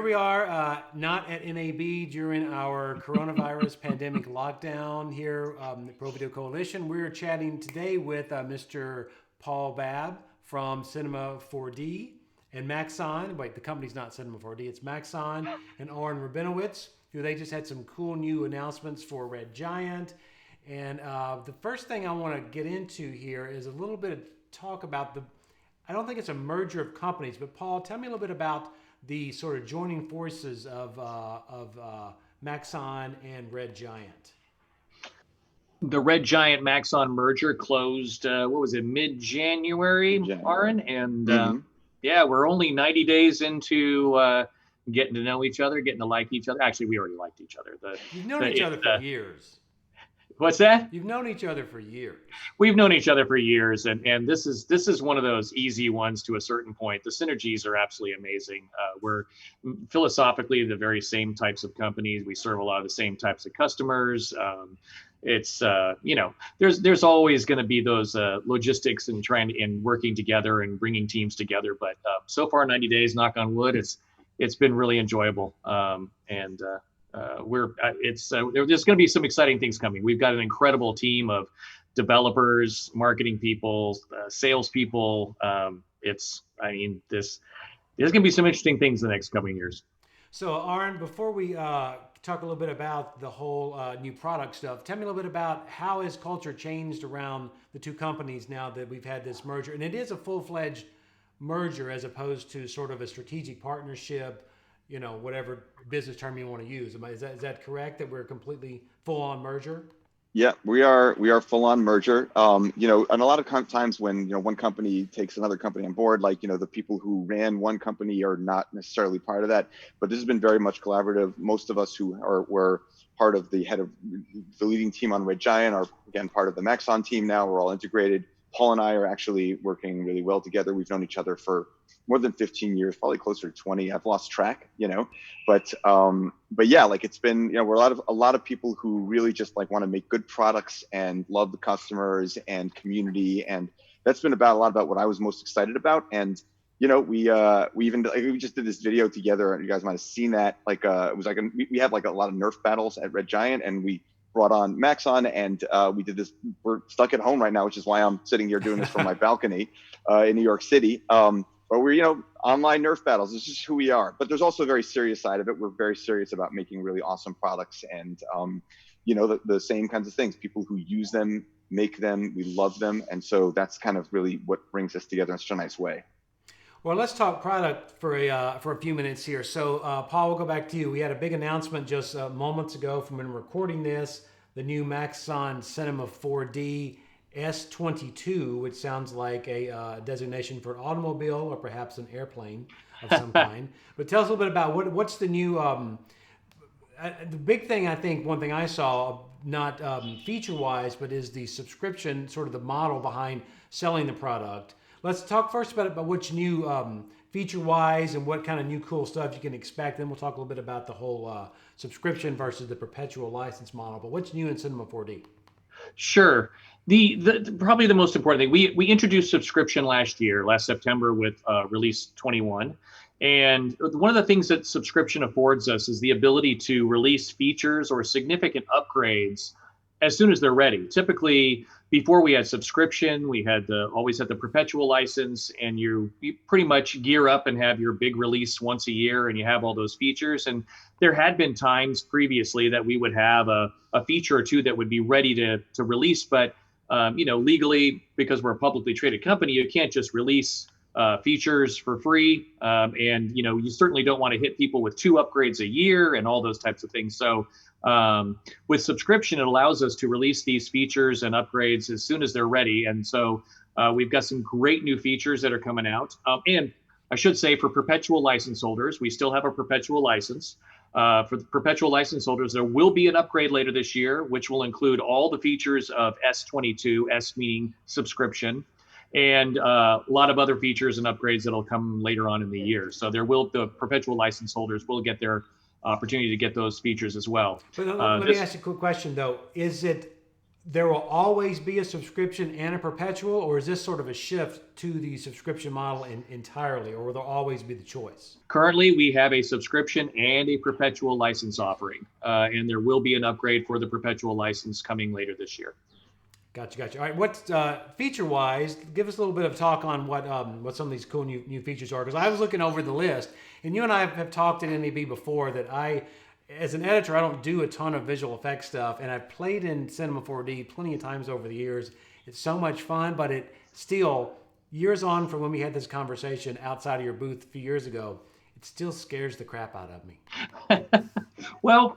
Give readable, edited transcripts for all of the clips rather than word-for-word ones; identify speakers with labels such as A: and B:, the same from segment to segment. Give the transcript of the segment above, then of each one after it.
A: here we are, not at NAB during our coronavirus pandemic lockdown here, the ProVideo Coalition. We're chatting today with Mr. Paul Babb from Cinema 4D and Maxon. Wait, the company's not Cinema 4D, it's Maxon and Aharon Rabinowitz, who they just had some cool new announcements for Red Giant. And the first thing I want to get into here is a little bit of talk about I don't think it's a merger of companies, but Paul, tell me a little bit about the sort of joining forces of Maxon and Red Giant.
B: The Red Giant Maxon merger closed, what was it, mid-January, Aharon? And yeah, we're only 90 days into getting to know each other, getting to like each other. Actually, we already liked each other.
A: You've known each other for years.
B: What's that?
A: You've known each other for years.
B: We've known each other for years, and this is one of those easy ones to a certain point. The synergies are absolutely amazing. We're philosophically the very same types of companies. We serve a lot of the same types of customers. It's there's always going to be those logistics and working together and bringing teams together. But so far, 90 days, knock on wood, it's been really enjoyable. There's going to be some exciting things coming. We've got an incredible team of developers, marketing people, salespeople. There's going to be some interesting things in the next coming years.
A: So Aharon, before we talk a little bit about the whole new product stuff, tell me a little bit about how has culture changed around the two companies now that we've had this merger, and it is a full-fledged merger as opposed to sort of a strategic partnership, whatever business term you want to use. Is that correct, that we're a completely full-on merger?
C: Yeah, we are full-on merger. And a lot of times when one company takes another company on board, like the people who ran one company are not necessarily part of that. But this has been very much collaborative. Most of us who were part of the leading team on Red Giant are again part of the Maxon team now. We're all integrated. Paul and I are actually working really well together. We've known each other for more than 15 years, probably closer to 20. I've lost track, but yeah, like it's been, we're a lot of people who really just like want to make good products and love the customers and community. And that's been a lot about what I was most excited about. And, we just did this video together, and you guys might've seen that. Like, it was like, we had like a lot of Nerf battles at Red Giant, and we brought on Maxon, and we did this. We're stuck at home right now, which is why I'm sitting here doing this from my balcony in New York City. But we're, online Nerf battles. It's just who we are. But there's also a very serious side of it. We're very serious about making really awesome products, and the same kinds of things. People who use them, make them, we love them, and so that's kind of really what brings us together in such a nice way.
A: Well, let's talk product for a few minutes here. So, Paul, we'll go back to you. We had a big announcement just moments ago from when we're recording this, the new Maxon Cinema 4D S22, which sounds like a designation for an automobile or perhaps an airplane of some kind. But tell us a little bit about what's the new, the big thing, I think, one thing I saw, not feature-wise, but is the subscription, sort of the model behind selling the product. Let's talk first about what's new feature-wise and what kind of new cool stuff you can expect. Then we'll talk a little bit about the whole subscription versus the perpetual license model. But what's new in Cinema 4D?
B: Sure. Probably the most important thing, we introduced subscription last September with release 21. And one of the things that subscription affords us is the ability to release features or significant upgrades as soon as they're ready. Typically, before we had subscription, we had always had the perpetual license, and you pretty much gear up and have your big release once a year, and you have all those features. And there had been times previously that we would have a feature or two that would be ready to release, but legally, because we're a publicly traded company, you can't just release features for free. And you certainly don't want to hit people with 2 upgrades a year and all those types of things. So with subscription, it allows us to release these features and upgrades as soon as they're ready. And so we've got some great new features that are coming out. And I should say, for perpetual license holders, we still have a perpetual license. For the perpetual license holders, there will be an upgrade later this year, which will include all the features of S22, S meaning subscription, and a lot of other features and upgrades that'll come later on in the year. So the perpetual license holders will get their opportunity to get those features as well.
A: But let me ask you a quick question though. Is it there will always be a subscription and a perpetual, or is this sort of a shift to the subscription model entirely, or will there always be the choice?
B: Currently, we have a subscription and a perpetual license offering, and there will be an upgrade for the perpetual license coming later this year.
A: Gotcha. All right, what feature-wise, give us a little bit of talk on what some of these cool new features are, because I was looking over the list, and you and I have talked at NAB before that as an editor, I don't do a ton of visual effects stuff, and I've played in Cinema 4D plenty of times over the years. It's so much fun, but it still, years on from when we had this conversation outside of your booth a few years ago, it still scares the crap out of me.
B: Well,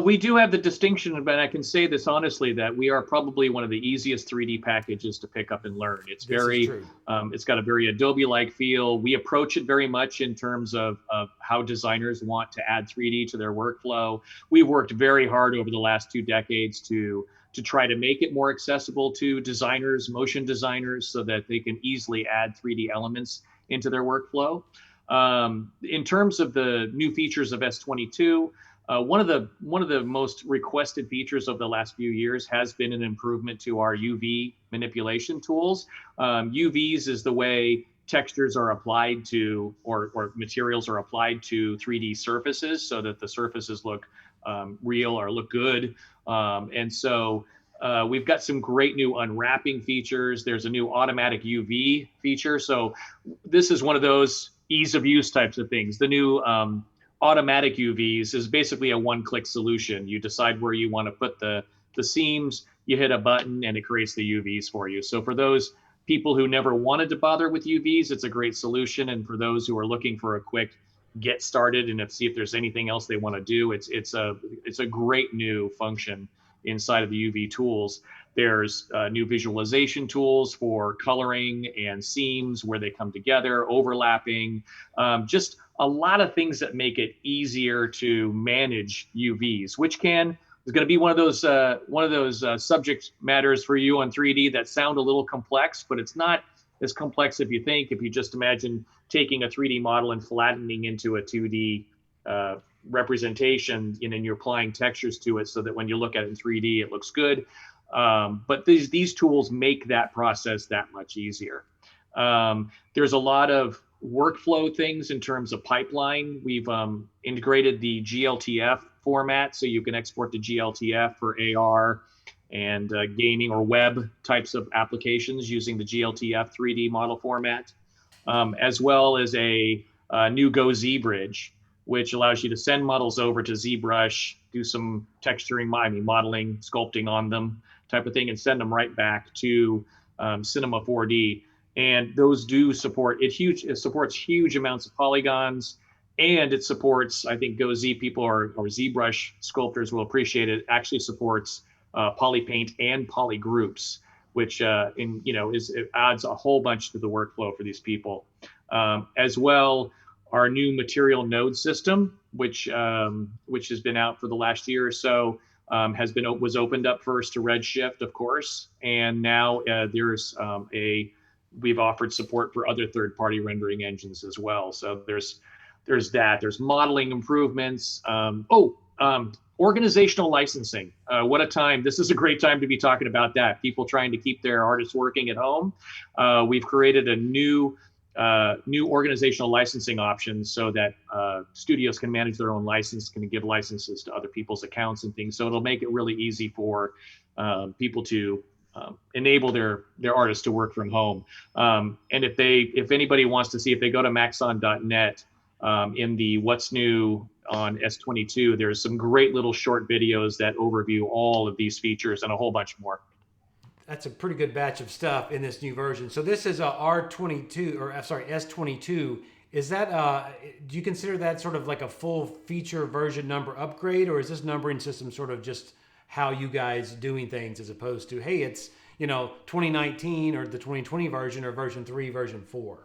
B: we do have the distinction, but I can say this honestly, that we are probably one of the easiest 3D packages to pick up and learn. It's it's got a very Adobe-like feel. We approach it very much in terms of how designers want to add 3D to their workflow. We've worked very hard over the last 2 decades to try to make it more accessible to designers, motion designers, so that they can easily add 3D elements into their workflow. In terms of the new features of S22, one of the most requested features of the last few years has been an improvement to our UV manipulation tools. UVs is the way textures are applied to, or materials are applied to 3D surfaces, so that the surfaces look real or look good. And so we've got some great new unwrapping features. There's a new automatic UV feature. So this is one of those ease of use types of things. The new automatic UVs is basically a one-click solution. You decide where you want to put the seams, you hit a button, and it creates the UVs for you. So for those people who never wanted to bother with UVs, it's a great solution. And for those who are looking for a quick get started and see if there's anything else they want to do, it's a great new function inside of the UV tools. There's new visualization tools for coloring and seams where they come together, overlapping, just a lot of things that make it easier to manage UVs, which is going to be one of those subject matters for you on 3D that sound a little complex, but it's not as complex if you think. If you just imagine taking a 3D model and flattening into a 2D representation, and you're applying textures to it so that when you look at it in 3D, it looks good. But these tools make that process that much easier. There's a lot of workflow things in terms of pipeline. We've integrated the GLTF format, so you can export to GLTF for AR and gaming or web types of applications using the GLTF 3D model format, as well as a new Go Z bridge, which allows you to send models over to ZBrush, do some texturing, modeling, sculpting on them type of thing, and send them right back to Cinema 4D. And those do support it. It supports huge amounts of polygons, and it supports, I think Go Z people or ZBrush sculptors will appreciate it, actually supports polypaint and polygroups, which it adds a whole bunch to the workflow for these people. As well, our new material node system, which has been out for the last year or so, was opened up first to Redshift, of course, and now we've offered support for other third-party rendering engines as well. So there's that. There's modeling improvements. Organizational licensing. What a time. This is a great time to be talking about that. People trying to keep their artists working at home. We've created a new organizational licensing options so that studios can manage their own license, can give licenses to other people's accounts and things. So it'll make it really easy for people to enable their artists to work from home. And if anybody wants to see, if they go to maxon.net, in the What's New on S22, there's some great little short videos that overview all of these features and a whole bunch more.
A: That's a pretty good batch of stuff in this new version. So this is a S22. Is that, do you consider that sort of like a full feature version number upgrade, or is this numbering system sort of just how you guys doing things as opposed to, hey, it's 2019 or the 2020 version or version 3, version 4?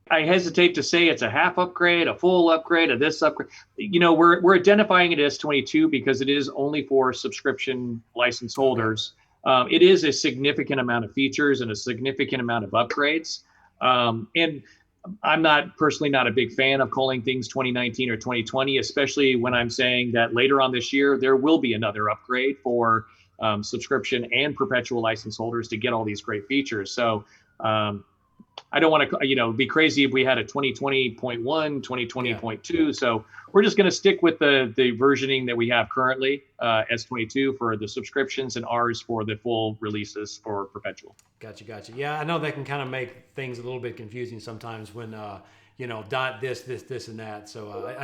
B: I hesitate to say it's a half upgrade, a full upgrade, a this upgrade. We're identifying it as 22 because it is only for subscription license holders. It is a significant amount of features and a significant amount of upgrades. And I'm personally not a big fan of calling things 2019 or 2020, especially when I'm saying that later on this year, there will be another upgrade for subscription and perpetual license holders to get all these great features. So I don't want to, be crazy if we had a 2020.1, 2020.2. So we're just going to stick with the versioning that we have currently, S22 for the subscriptions and ours for the full releases for perpetual.
A: Gotcha. Yeah, I know they can kind of make things a little bit confusing sometimes when, dot this, and that. So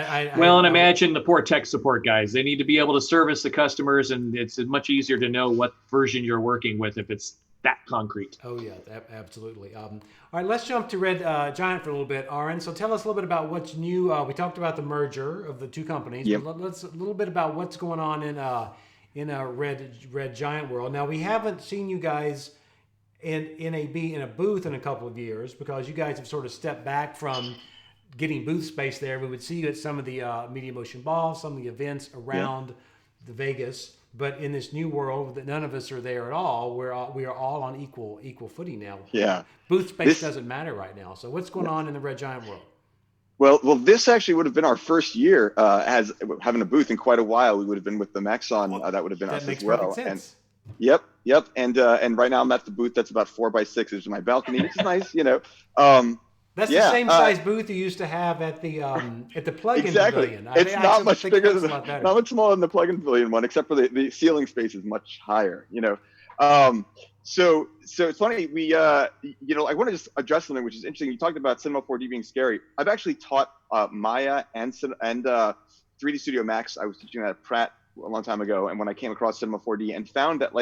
B: imagine the poor tech support guys. They need to be able to service the customers, and it's much easier to know what version you're working with if it's that concrete.
A: Oh yeah, absolutely. All right, let's jump to Red Giant for a little bit, Aharon. So tell us a little bit about what's new. We talked about the merger of the two companies.
C: Yep.
A: But let's a little bit about what's going on in a Red Giant world. Now we haven't seen you guys in NAB in a booth in a couple of years because you guys have sort of stepped back from getting booth space there. We would see you at some of the Media Motion Balls, some of the events around the Vegas. But in this new world that none of us are there at all, we are all on equal footing now.
C: Yeah.
A: Booth space doesn't matter right now. So what's going on in the Red Giant world?
C: Well, this actually would have been our first year as having a booth in quite a while. We would have been with the Maxon. That would have been us as well.
A: That makes perfect sense.
C: Yep. And right now I'm at the booth that's about 4x6. There's my balcony, which is nice.
A: That's the same size booth you used to have at the plug-in pavilion.
C: It's not much bigger than not much smaller than the plug-in pavilion one, except for the ceiling space is much higher. So it's funny. We I want to just address something which is interesting. You talked about Cinema 4D being scary. I've actually taught Maya and 3D Studio Max. I was teaching that at Pratt a long time ago, and when I came across Cinema 4D and found that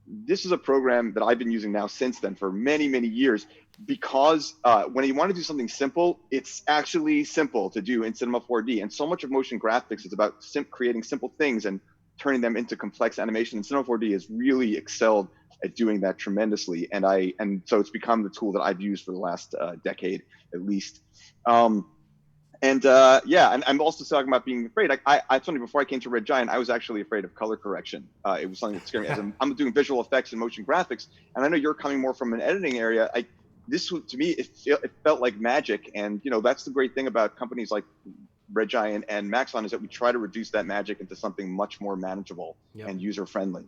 C: this is a program that I've been using now since then for many, many years, because when you want to do something simple, it's actually simple to do in Cinema 4D. And so much of motion graphics is about creating simple things and turning them into complex animation. And Cinema 4D has really excelled at doing that tremendously. And so it's become the tool that I've used for the last decade at least. And I'm also talking about being afraid. I told you before I came to Red Giant, I was actually afraid of color correction. It was something that scared me. As I'm doing visual effects and motion graphics, and I know you're coming more from an editing area. To me, it felt like magic. And that's the great thing about companies like Red Giant and Maxon is that we try to reduce that magic into something much more manageable and user friendly.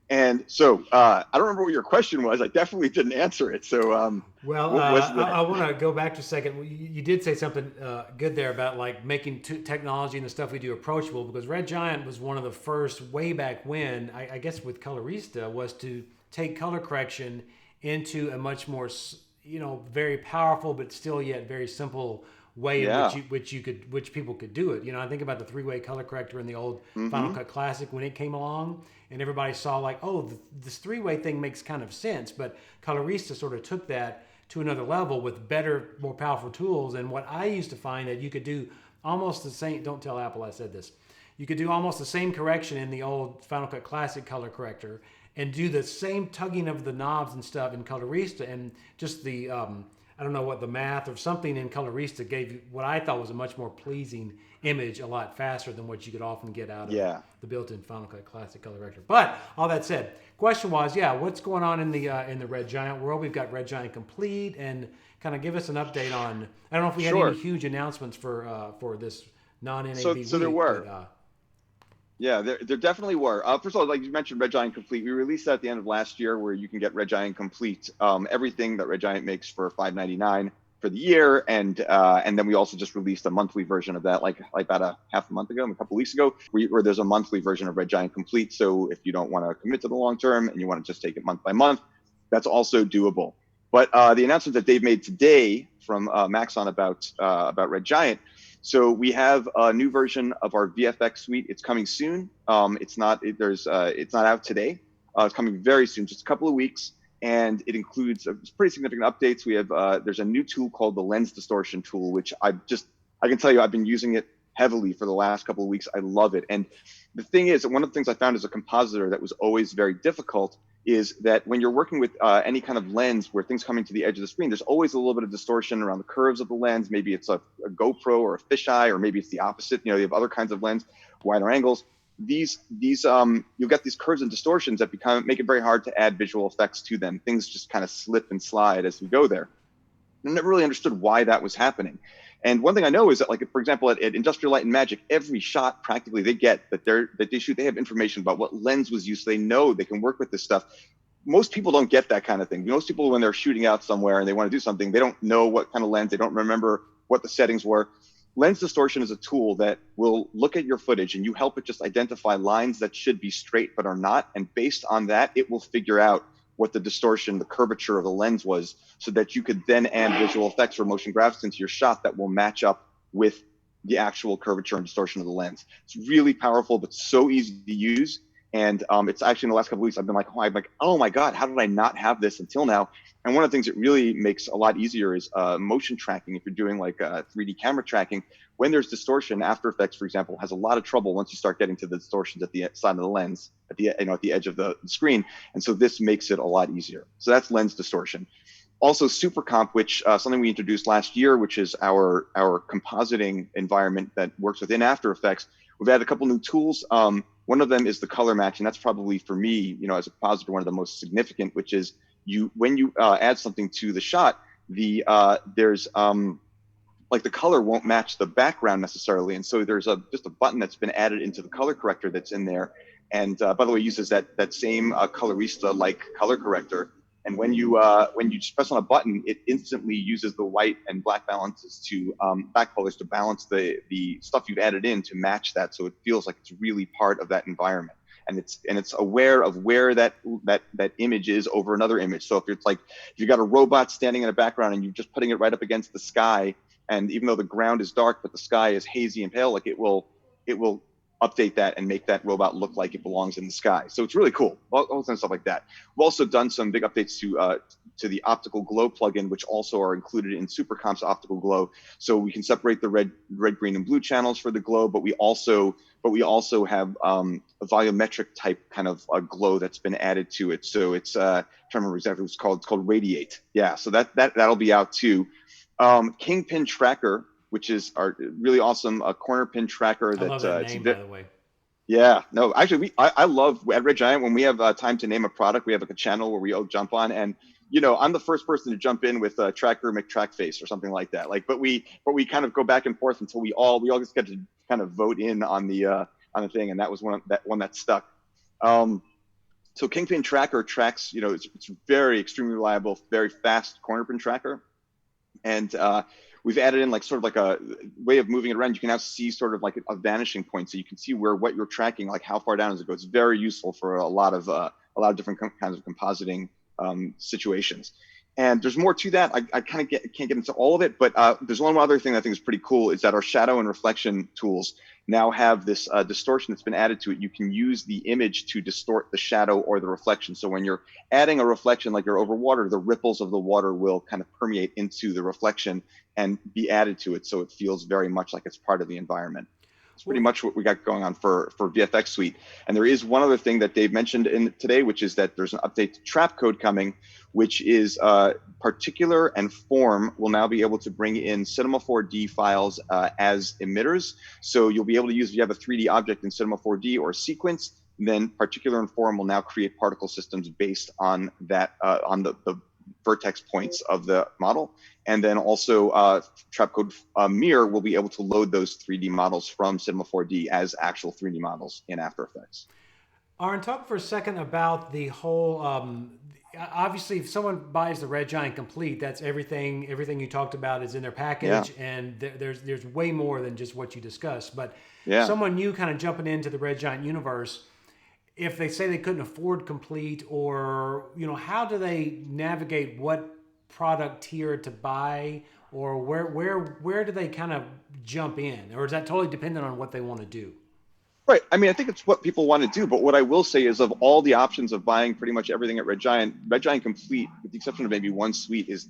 C: And so I don't remember what your question was. I definitely didn't answer it. So
A: I want to go back to a second. You did say something good there about making technology and the stuff we do approachable, because Red Giant was one of the first way back when, I guess with Colorista, was to take color correction into a much more very powerful but still yet very simple way in which people could do it. I think about the 3-way color corrector in the old Final Cut Classic when it came along, and everybody saw this 3-way thing makes kind of sense, but Colorista sort of took that to another level with better, more powerful tools. And what I used to find that you could do almost the same, don't tell Apple I said this, you could do almost the same correction in the old Final Cut Classic color corrector and do the same tugging of the knobs and stuff in Colorista, and just the I don't know what the math or something in Colorista gave you what I thought was a much more pleasing image a lot faster than what you could often get out of the built-in Final Cut Classic color corrector. But all that said, question was, what's going on in the Red Giant world? We've got Red Giant Complete, and kind of give us an update on. I don't know if we had any huge announcements for this non-NAB week.
C: So there were. There definitely were. First of all, like you mentioned, Red Giant Complete. We released that at the end of last year, where you can get Red Giant Complete, everything that Red Giant makes for $5.99 for the year, and then we also just released a monthly version of that, like about a couple weeks ago, where there's a monthly version of Red Giant Complete. So if you don't want to commit to the long term and you want to just take it month by month, that's also doable. But the announcement that Dave made today from Maxon about Red Giant. So we have a new version of our VFX suite. It's coming soon. It's not out today. It's coming very soon, just a couple of weeks, and it includes pretty significant updates. We have there's a new tool called the lens distortion tool, which I can tell you I've been using it heavily for the last couple of weeks. I love it. And the thing is, one of the things I found as a compositor that was always very difficult is that when you're working with any kind of lens where things coming to the edge of the screen, there's always a little bit of distortion around the curves of the lens. Maybe it's a GoPro or a fisheye, or maybe it's the opposite. You have other kinds of lens, wider angles. These you'll get these curves and distortions that make it very hard to add visual effects to them. Things just kind of slip and slide as we go there. I never really understood why that was happening. And one thing I know is that, like, for example, at Industrial Light and Magic, every shot practically they get that they shoot, they have information about what lens was used. So they know they can work with this stuff. Most people don't get that kind of thing. Most people, when they're shooting out somewhere and they want to do something, they don't know what kind of lens, they don't remember what the settings were. Lens distortion is a tool that will look at your footage and you help it just identify lines that should be straight but are not. And based on that, it will figure out what the distortion, the curvature of the lens was, so that you could then add visual effects or motion graphics into your shot that will match up with the actual curvature and distortion of the lens. It's really powerful, but so easy to use. And it's actually, in the last couple of weeks, I've been like, oh my God, how did I not have this until now? And one of the things it really makes a lot easier is motion tracking. If you're doing like 3D camera tracking, when there's distortion, After Effects, for example, has a lot of trouble once you start getting to the distortions at the side of the lens, at the edge of the screen. And so this makes it a lot easier. So that's lens distortion. Also, Super Comp, which something we introduced last year, which is our compositing environment that works within After Effects. We've added a couple new tools. One of them is the color matching. That's probably, for me, as a compositor, one of the most significant, which is when you add something to the shot, there's like the color won't match the background necessarily. And so there's just a button that's been added into the color corrector that's in there. And by the way, it uses that same Colorista-like color corrector. And when you just press on a button, it instantly uses the white and black balances back colors to balance the stuff you've added in to match that, so it feels like it's really part of that environment. And it's aware of where that image is over another image. So if you got a robot standing in the background and you're just putting it right up against the sky, and even though the ground is dark but the sky is hazy and pale, like it will update that and make that robot look like it belongs in the sky. So it's really cool, all kinds of stuff like that. We've also done some big updates to the optical glow plugin, which also are included in SuperComp's optical glow. So we can separate the red, green, and blue channels for the glow, but we also have a volumetric type kind of a glow that's been added to it. So it's I'm trying to remember exactly what it's called. It's called Radiate. Yeah, so that'll be out too. Kingpin Tracker, which is our really awesome corner pin tracker.
A: I love that name, by the way.
C: Yeah, no, actually, I love at Red Giant, when we have time to name a product, we have like a channel where we all jump on, and I'm the first person to jump in with Tracker McTrackface or something like that. But we kind of go back and forth until we all just get to kind of vote in on the thing, and that was one that stuck. So Kingpin Tracker tracks, it's very extremely reliable, very fast corner pin tracker, and we've added in like sort of like a way of moving it around. You can now see sort of like a vanishing point, so you can see what you're tracking, like how far down does it go. It's very useful for a lot of different kinds of compositing situations. And there's more to that. I kind of can't get into all of it, but there's one other thing that I think is pretty cool, is that our shadow and reflection tools now have this distortion that's been added to it. You can use the image to distort the shadow or the reflection. So when you're adding a reflection, like you're over water, the ripples of the water will kind of permeate into the reflection and be added to it, so it feels very much like it's part of the environment. It's pretty much what we got going on for VFX Suite. And there is one other thing that Dave mentioned today, which is that there's an update to trap code coming, which is particular and form will now be able to bring in Cinema 4D files as emitters. So you'll be able to use, if you have a 3D object in Cinema 4D or sequence, then particular and form will now create particle systems based on that, on the vertex points of the model. And then also Trapcode Mirror will be able to load those 3D models from Cinema 4D as actual 3D models in After Effects.
A: Aaron, talk for a second about the whole, obviously if someone buys the Red Giant Complete, that's everything you talked about is in their package, and there's way more than just what you discussed. But someone new kind of jumping into the Red Giant universe, if they say they couldn't afford Complete, or how do they navigate what product tier to buy, or where do they kind of jump in, or is that totally dependent on what they want to do?
C: Right. I mean, I think it's what people want to do, but what I will say is, of all the options of buying pretty much everything at Red Giant Complete, with the exception of maybe one suite, is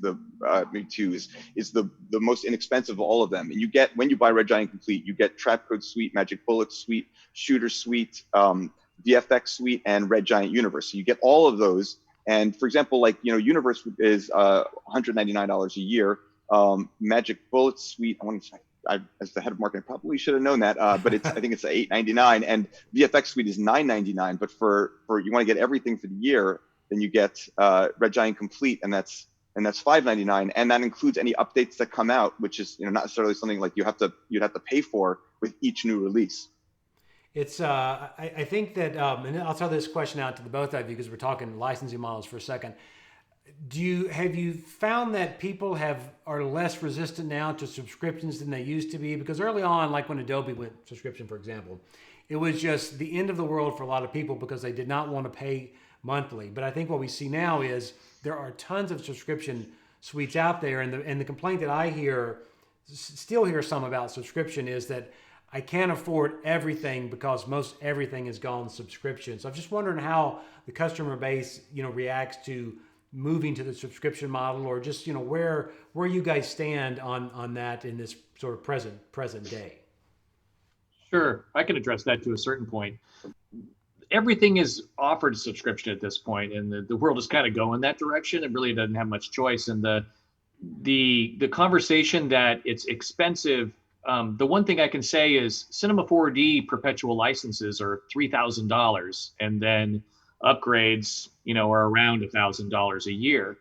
C: maybe two, is the most inexpensive of all of them. And you get, when you buy Red Giant Complete, you get Trapcode Suite, Magic Bullet Suite, Shooter Suite, VFX Suite, and Red Giant Universe. So you get all of those. And for example, like, Universe is $199 a year. Magic Bullet Suite, as the head of marketing, I probably should have known that, but I think it's $899, and VFX Suite is $999. But for you want to get everything for the year, then you get Red Giant Complete, and that's and that's $5.99, and that includes any updates that come out, which is not necessarily something like you'd have to pay for with each new release.
A: It's I think that and I'll throw this question out to the both of you because we're talking licensing models for a second. Have you found that people are less resistant now to subscriptions than they used to be? Because early on, like when Adobe went subscription, for example, it was just the end of the world for a lot of people because they did not want to pay monthly. But I think what we see now is there are tons of subscription suites out there, and the complaint that I still hear some about subscription is that I can't afford everything because most everything is gone subscription. So I'm just wondering how the customer base, reacts to moving to the subscription model, or just, where you guys stand on that in this sort of present day.
B: Sure, I can address that to a certain point. Everything is offered subscription at this point, and the world is kind of going that direction. It really doesn't have much choice. And the conversation that it's expensive, the one thing I can say is Cinema 4D perpetual licenses are $3,000, and then upgrades, are around $1,000 a year.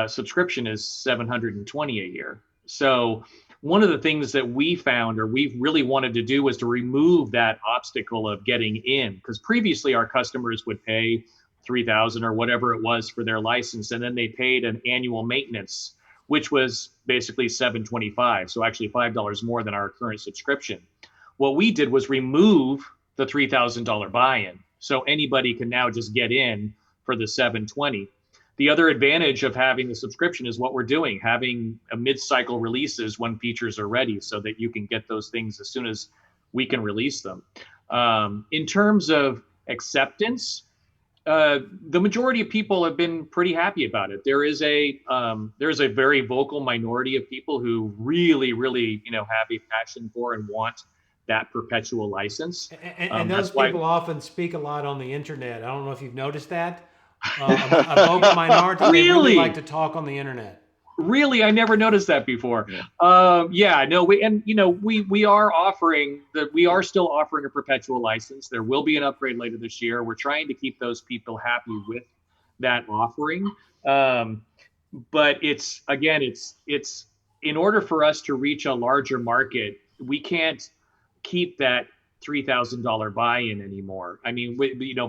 B: Subscription is $720 a year. So one of the things that we found, or we've really wanted to do, was to remove that obstacle of getting in, because previously our customers would pay $3,000 or whatever it was for their license, and then they paid an annual maintenance, which was basically $725, so actually $5 more than our current subscription. What we did was remove the $3,000 buy-in, so anybody can now just get in for the $720. The other advantage of having the subscription is what we're doing, having a mid-cycle releases when features are ready, so that you can get those things as soon as we can release them. In terms of acceptance, the majority of people have been pretty happy about it. There's a very vocal minority of people who really, really, have a passion for and want that perpetual license.
A: And those people often speak a lot on the internet. I don't know if you've noticed that. A vocal minority, they really like to talk on the internet.
B: Really, I never noticed that before. We are still offering a perpetual license. There will be an upgrade later this year. We're trying to keep those people happy with that offering. But it's in order for us to reach a larger market, we can't keep that $3,000 buy-in anymore. I mean,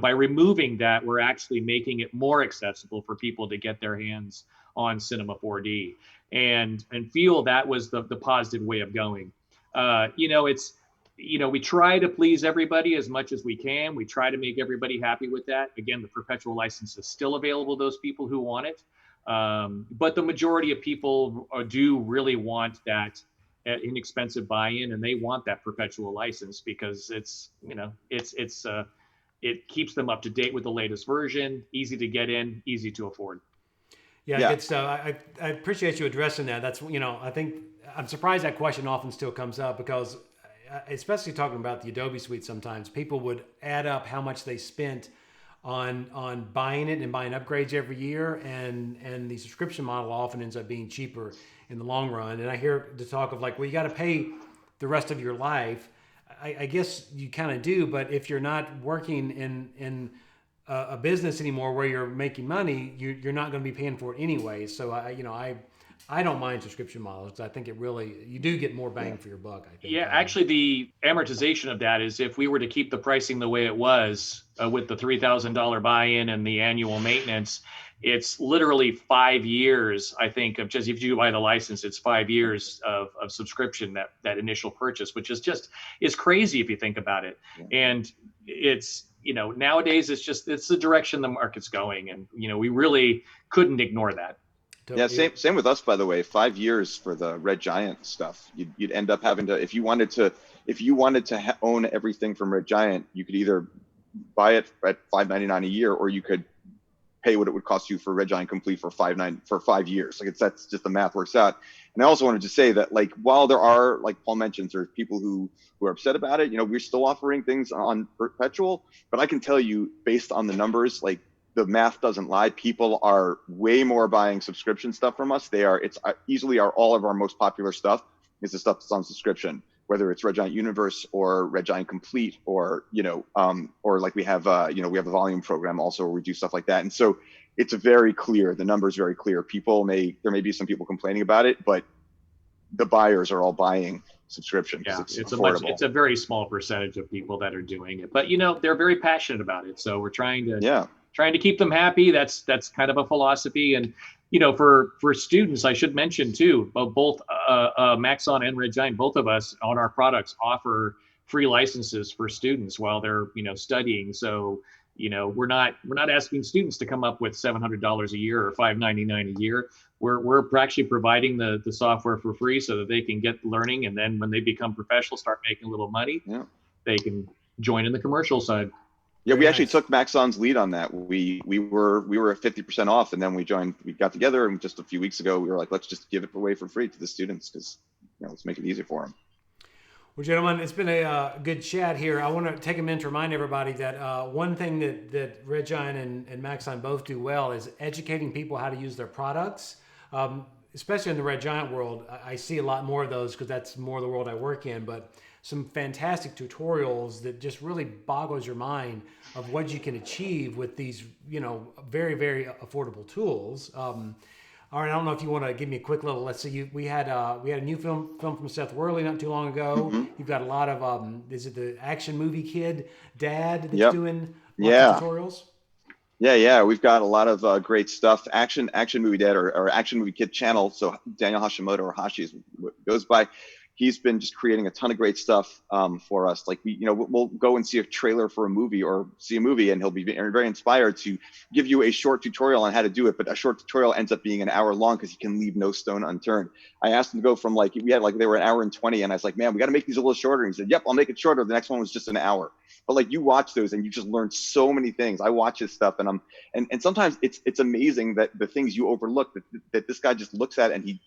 B: by removing that, we're actually making it more accessible for people to get their hands on Cinema 4D and feel that was the positive way of going. We try to please everybody as much as we can. We try to make everybody happy with that. Again, the perpetual license is still available to those people who want it. But the majority of people do really want that inexpensive buy-in, and they want that perpetual license because it keeps them up to date with the latest version, easy to get in, easy to afford.
A: Yeah. It's I appreciate you addressing that. That's I think I'm surprised that question often still comes up, because especially talking about the Adobe suite, sometimes people would add up how much they spent on buying it and buying upgrades every year, and the subscription model often ends up being cheaper in the long run. And I hear the talk of you got to pay the rest of your life. I guess you kind of do, but if you're not working in a business anymore where you're making money, you're not going to be paying for it anyway. So I don't mind subscription models. I think you do get more bang for your buck, I think.
B: Yeah, actually the amortization of that is, if we were to keep the pricing the way it was with the $3,000 buy-in and the annual maintenance, it's literally 5 years, I think, of just, if you buy the license, it's 5 years of subscription, that initial purchase, which is crazy if you think about it. Yeah. And it's, nowadays it's the direction the market's going. And, we really couldn't ignore that.
C: Yeah, same with us, by the way. 5 years for the Red Giant stuff. You'd end up having to, if you wanted to own everything from Red Giant, you could either buy it at $5.99 a year, or you could pay what it would cost you for Red Giant Complete for 5 years. That's just the math works out. And I also wanted to say that, while there are, like Paul mentions, there's people who are upset about it, we're still offering things on perpetual. But I can tell you, based on the numbers, the math doesn't lie. People are way more buying subscription stuff from us. It's easily all of our most popular stuff is the stuff that's on subscription, whether it's Red Giant Universe or Red Giant Complete, or we have a volume program also where we do stuff like that. And so it's very clear. The number's very clear. There may be some people complaining about it, but the buyers are all buying subscription.
B: Yeah,
C: it's
B: affordable.
C: affordable.
B: It's a very small percentage of people that are doing it, but they're very passionate about it. So we're trying to keep them happy. That's kind of a philosophy. And for students, I should mention too, both Maxon and Red Giant, both of us on our products offer free licenses for students while they're studying. So we're not asking students to come up with $700 a year or $599 a year. We're actually providing the software for free so that they can get learning, and then when they become professional, start making a little money, they can join in the commercial side.
C: Yeah, we actually took Maxon's lead on that. We were at 50% off, and then we got together, and just a few weeks ago, we were like, let's just give it away for free to the students, because let's make it easy for them.
A: Well, gentlemen, it's been a good chat here. I want to take a minute to remind everybody that one thing that Red Giant and Maxon both do well is educating people how to use their products. Especially in the Red Giant world, I see a lot more of those because that's more the world I work in, but some fantastic tutorials that just really boggles your mind of what you can achieve with these, very, very affordable tools. All right, I don't know if you want to give me a quick little. Let's see. We had a new film from Seth Worley not too long ago. Mm-hmm. You've got a lot of is it the action movie kid dad that's doing tutorials?
C: Yeah. We've got a lot of great stuff. Action movie dad or action movie kid channel. So Daniel Hashimoto, or Hashi is what it goes by. He's been just creating a ton of great stuff for us. Like we'll go and see a trailer for a movie or see a movie, and he'll be very inspired to give you a short tutorial on how to do it. But a short tutorial ends up being an hour long because he can leave no stone unturned. I asked him to go from they were an hour and 20, and I was like, man, we got to make these a little shorter. And he said, yep, I'll make it shorter. The next one was just an hour. But you watch those and you just learn so many things. I watch his stuff, and sometimes it's amazing that the things you overlook that this guy just looks at and he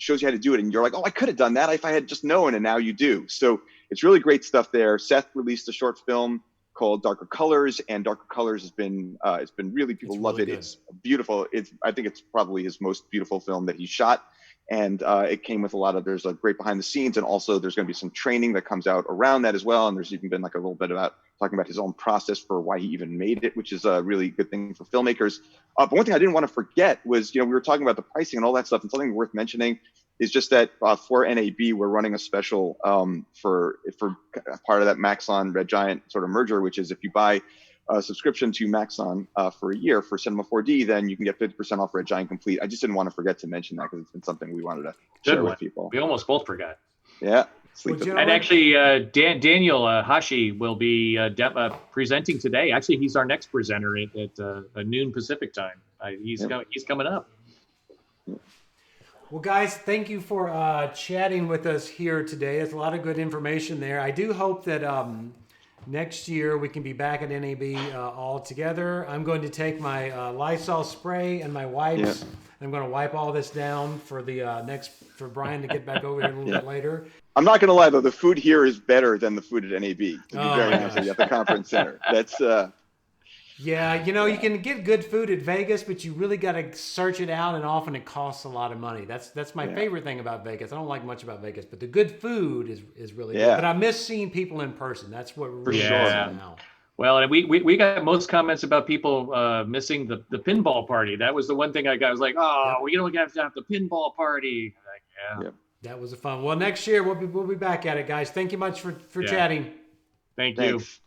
C: shows you how to do it, and you're like, oh, I could have done that if I had just known, and now you do. So it's really great stuff there. Seth released a short film called Darker Colors, and Darker Colors has been it's been really, people love really it. Good. It's beautiful. I think it's probably his most beautiful film that he shot, and it came with there's a great behind the scenes, and also there's going to be some training that comes out around that as well. And there's even been a little bit about talking about his own process for why he even made it, which is a really good thing for filmmakers. But one thing I didn't want to forget was, we were talking about the pricing and all that stuff, and something worth mentioning is just that for NAB, we're running a special for part of that Maxon Red Giant sort of merger, which is if you buy a subscription to Maxon for a year for Cinema 4D, then you can get 50% off Red Giant Complete. I just didn't want to forget to mention that because it's been something we wanted to share with people.
B: We almost both forgot.
C: Yeah.
B: And actually, Daniel Hashi will be presenting today. Actually, he's our next presenter at noon Pacific time. He's coming up.
A: Well, guys, thank you for chatting with us here today. There's a lot of good information there. I do hope that next year we can be back at NAB all together. I'm going to take my Lysol spray and my wipes. Yeah. I'm going to wipe all this down for for Brian to get back over here a little bit later.
C: I'm not going to lie, though. The food here is better than the food at NAB, to be very honest with you, at the conference center. That's...
A: Yeah, you can get good food at Vegas, but you really got to search it out, and often it costs a lot of money. That's my favorite thing about Vegas. I don't like much about Vegas, but the good food is really good. But I miss seeing people in person. That's what really is now.
B: Well, and we got most comments about people missing the pinball party. That was the one thing I got. I was like, we don't have to have the pinball party. Like,
A: That was a fun. Well, next year we'll be back at it, guys. Thank you much for chatting.
B: Thanks.